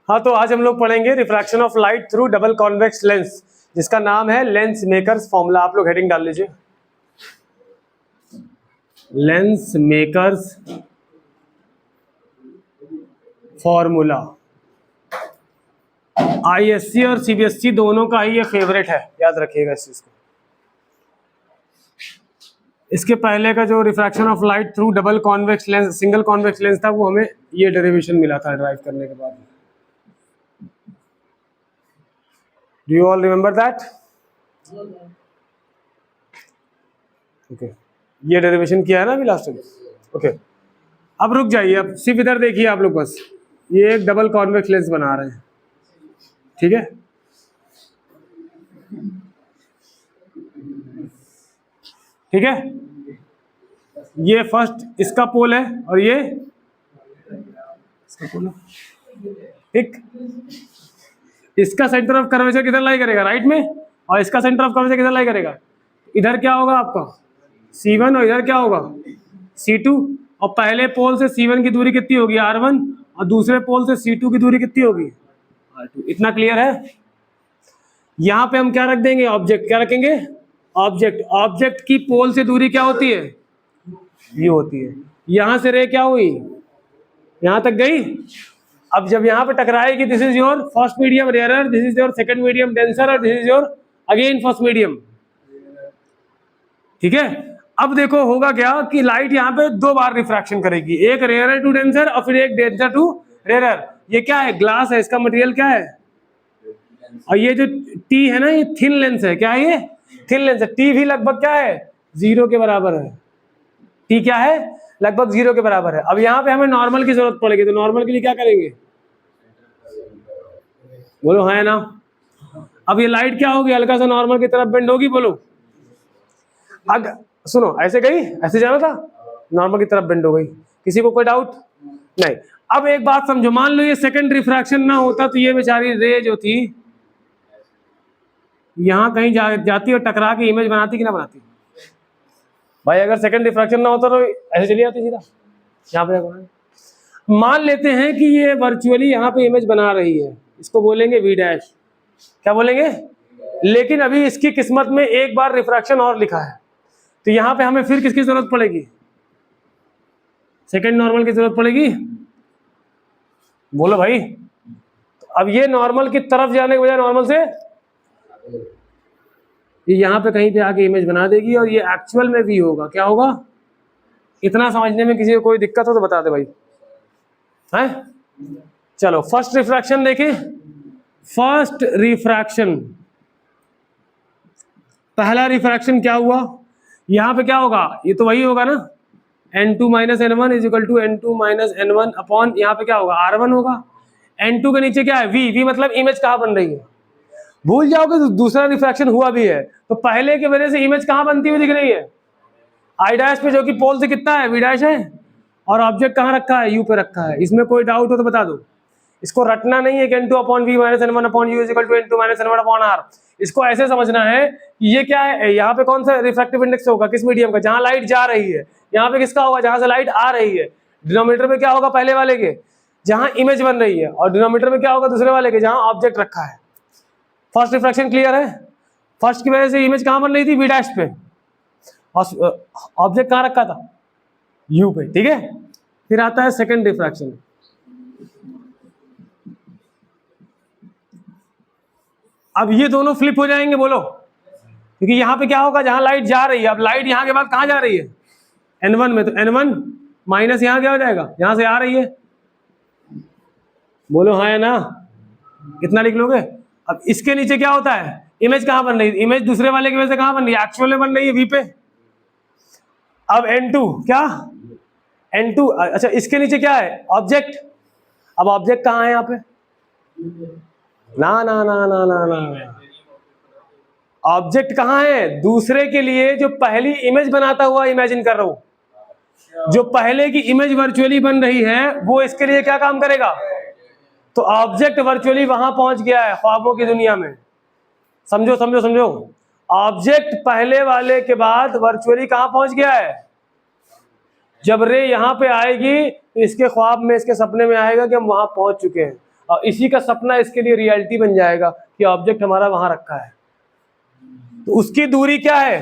हाँ, तो आज हम लोग पढ़ेंगे refraction of light through double convex lens, जिसका नाम है लेंस मेकर्स फॉर्मूला। आप लोग हेडिंग डाल लीजिए, लेंस मेकर्स फॉर्मूला। आईएससी और सीबीएसई दोनों का ही ये फेवरेट है, याद रखिएगा इस चीज को। इसके पहले का जो refraction of light through double convex lens, single convex lens था, वो हमें ये डेरिवेशन मिला था ड्राइव करने के बाद। Do you all remember that? Okay, ये डेरिवेशन किया है ना अभी लास्ट में। ओके, अब रुक जाइए, अब सिर्फ इधर देखिए आप लोग, बस ये एक डबल कॉन्वेक्स लेंस बना रहे हैं, ठीक है। ठीक है, ये फर्स्ट इसका पोल है और ये इसका पोल है, ठीक। इसका सेंटर ऑफ कर्वेचर किधर लाई करेगा? राइट में। और इसका सेंटर ऑफ कर्वेचर किधर लाई करेगा? इधर क्या होगा आपका C1 और इधर क्या होगा C2। और पहले पोल से C1 की दूरी कितनी होगी? R1। और दूसरे पोल से C2 की दूरी कितनी होगी? R2। इतना क्लियर है? यहां पे हम क्या रख देंगे? ऑब्जेक्ट। क्या रखेंगे? ऑब्जेक्ट। ऑब्जेक्ट की पोल से दूरी क्या होती है? ये होती है। यहां से रे क्या हुई? यहां तक गई। अब जब यहां पे टकराएगी, this is your first medium rarer, this is your second medium denser, और this is your again first medium, ठीक है। अब देखो होगा क्या कि लाइट यहाँ पे दो बार रिफ्रैक्शन करेगी, एक रेयरर टू डेंसर और फिर एक डेंसर टू रेयरर। ये क्या है? ग्लास है, इसका मटेरियल क्या है? और ये जो टी है ना, ये थिन लेंस है। क्या है ये? थिन लेंस है। टी भी लगभग क्या है? 0 के बराबर है। टी क्या है? लगभग 0 के बराबर है। अब यहाँ पे हमें नॉर्मल की जरूरत पड़ेगी, तो नॉर्मल के लिए क्या करेंगे? बोलो हाँ ना। अब ये लाइट क्या होगी? हल्का सा नॉर्मल की तरफ बेंड होगी। बोलो। अगर सुनो, ऐसे गई, ऐसे जाना था, नॉर्मल की तरफ बेंड हो गई। किसी को कोई डाउट नहीं? अब एक बात समझो, मान लो ये सेकंड रिफ्रैक्शन ना होता तो ये बेचारी रे जो थी यहां कहीं जाती और टकरा के इमेज बनाती कि ना बनाती? भाई अगर सेकंड रिफ्रैक्शन ना होता तो ऐसे चली जाती सीधा यहाँ पे। मान लेते हैं कि ये वर्चुअली यहाँ पे इमेज बना रही है, इसको बोलेंगे V डैश। क्या बोलेंगे? लेकिन अभी इसकी किस्मत में एक बार रिफ्रैक्शन और लिखा है, तो यहाँ पे हमें फिर किसकी जरूरत पड़ेगी? सेकंड नॉर्मल की जरूरत पड़ेगी। बोलो भाई। तो अब ये नॉर्मल की तरफ जाने के बजाय नॉर्मल से ये यहाँ पे कहीं पे आके इमेज बना देगी, और ये एक्चुअल में V होगा। क्या होगा? इतना समझने में किसी को कोई दिक्कत हो तो बता दे भाई। है? चलो फर्स्ट रिफ्रैक्शन देखें। फर्स्ट रिफ्रैक्शन, पहला रिफ्रैक्शन क्या हुआ? यहां पे क्या होगा? ये तो वही होगा ना, N2 minus N1 is equal to N2 minus N1 upon, यहाँ पे क्या होगा? R1 होगा। N2 के नीचे क्या है? V मतलब इमेज कहाँ बन रही है? भूल जाओगे तो दूसरा रिफ्रैक्शन हुआ भी है, तो पहले के वजह से इमेज कहाँ बनती हुई दिख रही है? I डैश पे, जो कि पोल से कितना है? V डैश है। और ऑब्जेक्ट कहाँ रखा है? U पे रखा है। इसमें कोई डाउट हो तो बता दो। इसको रटना नहीं है कि N2 upon V minus N1 upon U is equal to N2 minus N1 upon R। इसको ऐसे समझना है कि ये क्या है, यहाँ पे कौन सा रिफ्रैक्टिव इंडेक्स होगा? किस मीडियम का? जहां लाइट जा रही है। यहाँ पे किसका होगा? जहां से लाइट आ रही है। डिनोमिनेटर में क्या होगा? पहले वाले के, जहां इमेज बन रही है। और डिनोमिनेटर में क्या होगा? दूसरे वाले के, जहां ऑब्जेक्ट रखा है। फर्स्ट रिफ्रैक्शन क्लियर है? फर्स्ट की वजह से इमेज कहां बन रही थी? V डैश पे, और ऑब्जेक्ट कहां रखा था? U पे, ठीक है। फिर आता है सेकंड रिफ्रैक्शन। अब ये दोनों फ्लिप हो जाएंगे। बोलो, क्योंकि यहाँ पे क्या होगा? जहां लाइट जा रही है, अब लाइट यहाँ के बाद कहाँ जा रही है? N1 में, तो N1 माइनस यहाँ क्या हो जाएगा? यहाँ से आ रही है। बोलो हाँ या ना। इतना लिख लोगे। अब इसके नीचे क्या होता है? इमेज कहाँ बन रही है? इमेज दूसरे वाले की वजह से कहाँ बन रही है? एक्चुअल में बन रही है V पे। अब N2 क्या? N2, अच्छा इसके नीचे क्या है? ऑब्जेक्ट। अब ऑब्जेक्ट कहाँ है यहाँ पे? ना ना ना ना ना ना, ऑब्जेक्ट कहाँ है? दूसरे के लिए जो पहली इमेज बनाता हुआ इमेजिन कर रहा हूं, जो पहले की इमेज वर्चुअली बन रही है, वो इसके लिए क्या काम करेगा? तो ऑब्जेक्ट वर्चुअली वहां पहुंच गया है, ख्वाबों की दुनिया में। समझो समझो समझो। ऑब्जेक्ट पहले वाले के बाद वर्चुअली कहां पहुंच गया है? जब रे यहां पे आएगी तो इसके ख्वाब में, इसके सपने में आएगा कि हम वहां पहुंच चुके हैं। और इसी का सपना इसके लिए रियलिटी बन जाएगा कि ऑब्जेक्ट हमारा वहां रखा है। तो उसकी दूरी क्या है,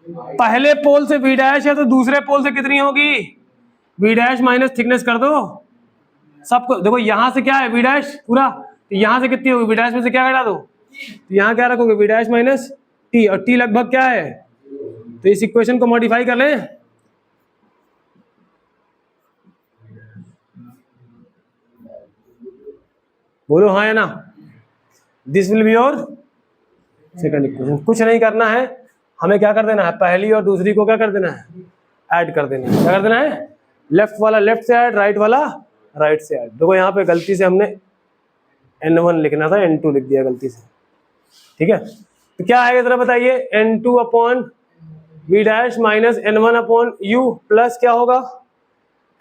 पहले पोल से v डैश है तो दूसरे पोल से कितनी होगी, v डैश माइनस थिकनेस कर दो सबको। देखो यहां से क्या है v डैश पूरा, तो यहां से कितनी होगी, v डैश में से क्या घटा दो, तो यहां क्या रखोगे v डैश माइनस t, और t लगभग क्या है, तो इस इक्वेशन को मॉडिफाई कर लें। बोलो हाँ या ना, this will be your second equation. कुछ नहीं करना है, हमें क्या कर देना है, पहली और दूसरी को क्या कर देना है, ऐड कर देना है। क्या कर देना है, लेफ्ट वाला लेफ्ट से ऐड, राइट वाला राइट से ऐड। देखो यहाँ पे गलती से हमने n1 लिखना था, n2 लिख दिया गलती से, ठीक है। तो क्या आएगा जरा बताइए, n2 upon v dash minus n1 upon u plus क्या होगा,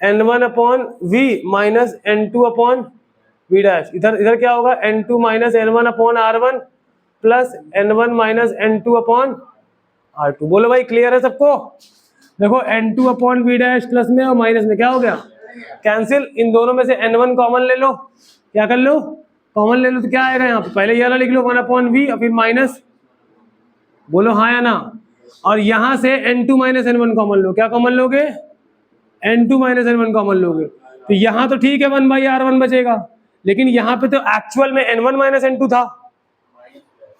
n1 upon v minus n2 upon v dash. इधर क्या होगा, n2 minus n1 upon r1 plus n1 minus n2 upon r2। बोलो भाई क्लियर है सबको। देखो n2 upon v dash plus में और माइनस में क्या हो गया, कैंसिल। इन दोनों में से n1 कॉमन ले लो, क्या कर लो, कॉमन ले लो, तो क्या आएगा यहाँ पे, पहले ये वाला लिख लो 1 अपॉन v और फिर माइनस, बोलो हाँ या ना। और यहाँ से n2 माइनस n1 कॉमन लो, क्या कॉमन लोगे, n2 माइनस n1 कॉमन लोगे। तो यहाँ तो ठीक है 1/r1 बचेगा, लेकिन यहाँ पे तो एक्चुअल में n1 माइनस n2 था,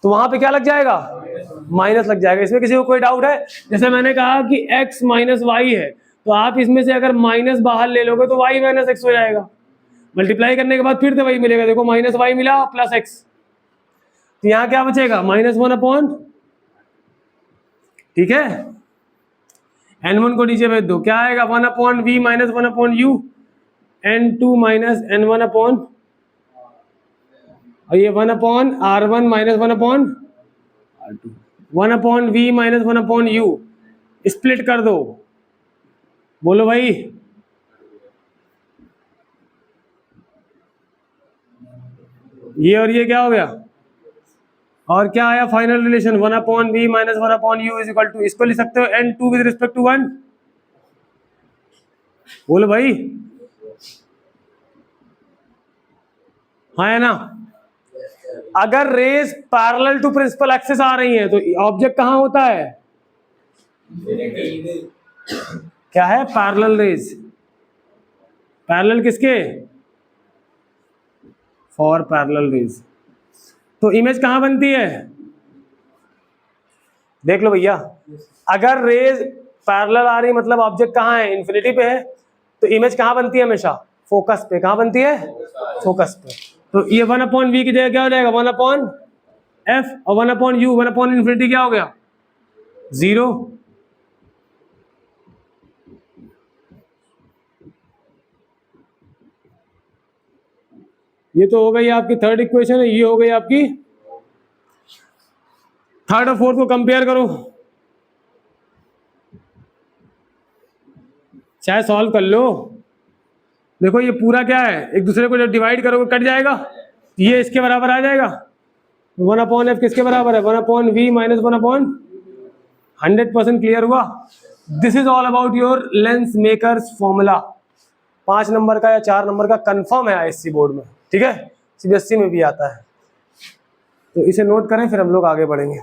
तो वहां पे क्या लग जाएगा, माइनस लग जाएगा। इसमें किसी को कोई डाउट है, जैसे मैंने कहा कि x माइनस वाई है, तो आप इसमें से अगर माइनस बाहर ले लोगे तो y माइनस एक्स हो जाएगा, मल्टीप्लाई करने के बाद फिर से वही मिलेगा। देखो माइनस वाई मिला प्लस एक्स, तो यहाँ क्या बचेगा, -1 अपॉन, ठीक है, n1 को नीचे भेज दो, क्या आएगा 1 upon v minus 1 upon u, n2 minus n1 upon, और ये 1 upon r1 minus 1 upon r2, 1 upon v minus 1 upon u, split कर दो। बोलो भाई, ये और ये क्या हो गया, और क्या आया final relation, 1 upon v minus 1 upon u is equal to, इसको लिख सकते हो n2 विद रिस्पेक्ट टू 1। बोलो भाई हाँ है ना। अगर rays parallel to principal axis आ रही है तो ऑब्जेक्ट कहां होता है, क्या है, पैरेलल रेज, पैरेलल किसके, फॉर पैरेलल रेज। तो इमेज कहां बनती है, देख लो भैया, अगर रेज पैरेलल आ रही मतलब ऑब्जेक्ट कहां है, इन्फिनिटी पे है, तो इमेज कहां बनती है हमेशा, फोकस पे। कहां बनती है, फोकस पे। तो ये 1 अपॉन वी की जगह क्या हो जाएगा, 1 अपॉन एफ, और 1 अपॉन यू, 1 अपॉन इन्फिनिटी क्या हो गया, 0। ये तो हो गई आपकी थर्ड इक्वेशन है, ये हो गई आपकी थर्ड और फोर्थ को कंपेयर करो, चाहे सॉल्व कर लो। देखो ये पूरा क्या है, एक दूसरे को जब डिवाइड करोगे कट जाएगा, ये इसके बराबर आ जाएगा। 1 अपॉन एफ किसके बराबर है, 1 upon v minus 1 upon, 100% clear हुआ। This is all about your lens makers formula. 5 number का या 4 नंबर का कंफर्म है आईएससी बोर्ड में, ठीक है, सीबीएसई में भी आता है। तो इसे नोट करें, फिर हम लोग आगे बढ़ेंगे।